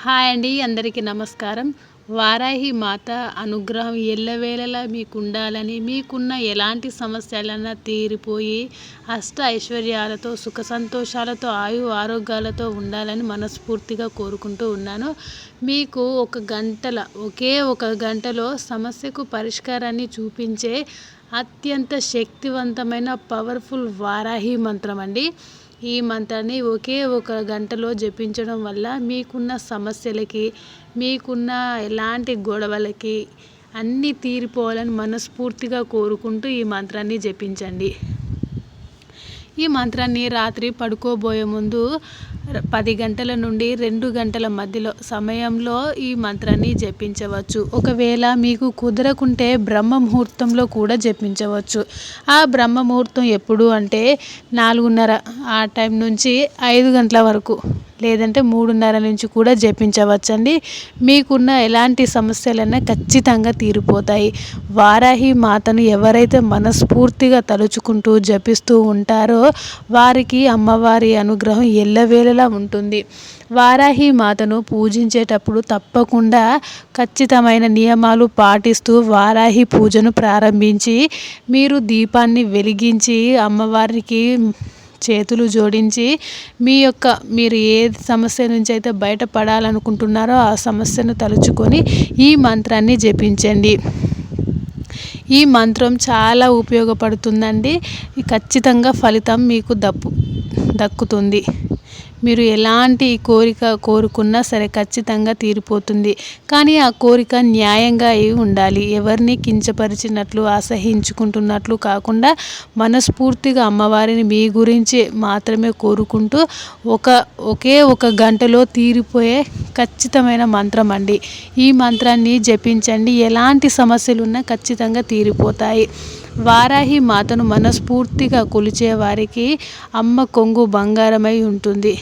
Hi అండి, అందరికీ నమస్కారం. వారాహి మాత అనుగ్రహం ఎల్లవేళలా మీకు ఉండాలని, మీకున్న ఎలాంటి సమస్యలన్నా తీరిపోయి అష్ట ఐశ్వర్యాలతో సుఖ సంతోషాలతో ఆయు ఆరోగ్యాలతో ఉండాలని మనస్ఫూర్తిగా కోరుకుంటూ ఉన్నాను. మీకు ఒకే ఒక గంటలో సమస్యకు పరిష్కారాన్ని చూపించే అత్యంత శక్తివంతమైన పవర్ఫుల్ వారాహి మంత్రం అండి. ఈ మంత్రాన్ని ఒకే ఒక గంటలో జపించడం వల్ల మీకున్న సమస్యలకి, మీకున్న ఎలాంటి గొడవలకి అన్నీ తీరిపోవాలని మనస్ఫూర్తిగా కోరుకుంటూ ఈ మంత్రాన్ని జపించండి. ఈ మంత్రాన్ని రాత్రి పడుకోబోయే ముందు 10 గంటల నుండి 2 గంటల మధ్యలో సమయంలో ఈ మంత్రాన్ని జపించవచ్చు. ఒకవేళ మీకు కుదరకుంటే బ్రహ్మ ముహూర్తంలో కూడా జపించవచ్చు. ఆ బ్రహ్మ ముహూర్తం ఎప్పుడు అంటే 4:30 ఆ టైం నుంచి 5 గంటల వరకు, లేదంటే 3:30 నుంచి కూడా జపించవచ్చండి. మీకున్న ఎలాంటి సమస్యలైనా ఖచ్చితంగా తీరిపోతాయి. వారాహి మాతను ఎవరైతే మనస్ఫూర్తిగా తలుచుకుంటూ జపిస్తూ ఉంటారో వారికి అమ్మవారి అనుగ్రహం ఎల్లవేళలా ఉంటుంది. వారాహి మాతను పూజించేటప్పుడు తప్పకుండా ఖచ్చితమైన నియమాలు పాటిస్తూ వారాహి పూజను ప్రారంభించి, మీరు వెలిగించి అమ్మవారికి చేతులు జోడించి మీరు ఏ సమస్య నుంచి అయితే బయటపడాలనుకుంటున్నారో ఆ సమస్యను తలుచుకొని ఈ మంత్రాన్ని జపించండి. ఈ మంత్రం చాలా ఉపయోగపడుతుందండి. ఖచ్చితంగా ఫలితం మీకు దక్కుతుంది. మీరు ఎలాంటి కోరిక కోరుకున్నా సరే ఖచ్చితంగా తీరిపోతుంది. కానీ ఆ కోరిక న్యాయంగా ఉండాలి. ఎవరిని కించపరిచినట్లు, అసహించుకుంటున్నట్లు కాకుండా మనస్ఫూర్తిగా అమ్మవారిని మీ గురించి మాత్రమే కోరుకుంటూ ఒకే ఒక గంటలో తీరిపోయే ఖచ్చితమైన మంత్రం అండి. ఈ మంత్రాన్ని జపించండి. ఎలాంటి సమస్యలున్నా ఖచ్చితంగా తీరిపోతాయి. వారాహి మాతను మనస్ఫూర్తిగా కొలిచే వారికి అమ్మ కొంగు బంగారమై ఉంటుంది.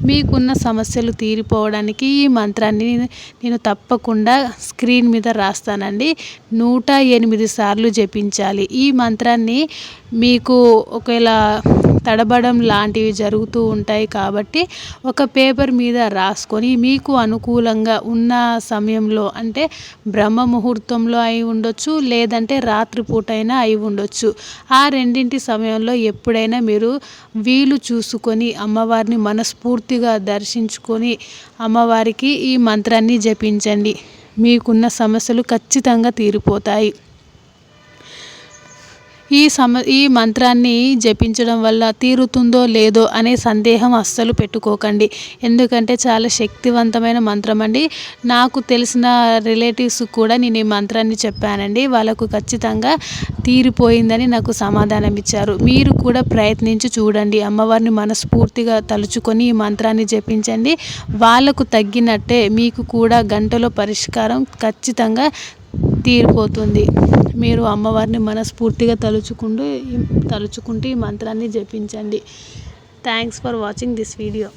మీకున్న సమస్యలు తీరిపోవడానికి ఈ మంత్రాన్ని నేను తప్పకుండా స్క్రీన్ మీద రాస్తానండి. 108 సార్లు జపించాలి. ఈ మంత్రాన్ని మీకు ఒకవేళ తడబడం లాంటివి జరుగుతూ ఉంటాయి కాబట్టి ఒక పేపర్ మీద రాసుకొని మీకు అనుకూలంగా ఉన్న సమయంలో, అంటే బ్రహ్మ ముహూర్తంలో అయి ఉండొచ్చు, లేదంటే రాత్రిపూట అయినా అయి ఉండొచ్చు. ఆ రెండింటి సమయంలో ఎప్పుడైనా మీరు వీలు చూసుకొని అమ్మవారిని మనస్ఫూర్తిగా దర్శించుకొని అమ్మవారికి ఈ మంత్రాన్ని జపించండి. మీకున్న సమస్యలు ఖచ్చితంగా తీరిపోతాయి. ఈ మంత్రాన్ని జపించడం వల్ల తీరుతుందో లేదో అనే సందేహం అస్సలు పెట్టుకోకండి. ఎందుకంటే చాలా శక్తివంతమైన మంత్రం అండి. నాకు తెలిసిన రిలేటివ్స్ కూడా నేను ఈ మంత్రాన్ని చెప్పానండి. వాళ్ళకు ఖచ్చితంగా తీరిపోయిందని నాకు సమాధానం ఇచ్చారు. మీరు కూడా ప్రయత్నించి చూడండి. అమ్మవారిని మనస్ఫూర్తిగా తలుచుకొని ఈ మంత్రాన్ని జపించండి. వాళ్ళకు తగ్గినట్టే మీకు కూడా గంటలో పరిష్కారం ఖచ్చితంగా తీరిపోతుంది. మీరు అమ్మవారిని మనస్ఫూర్తిగా తలుచుకుంటూ ఈ మంత్రాన్ని జపించండి. Thanks for watching this video.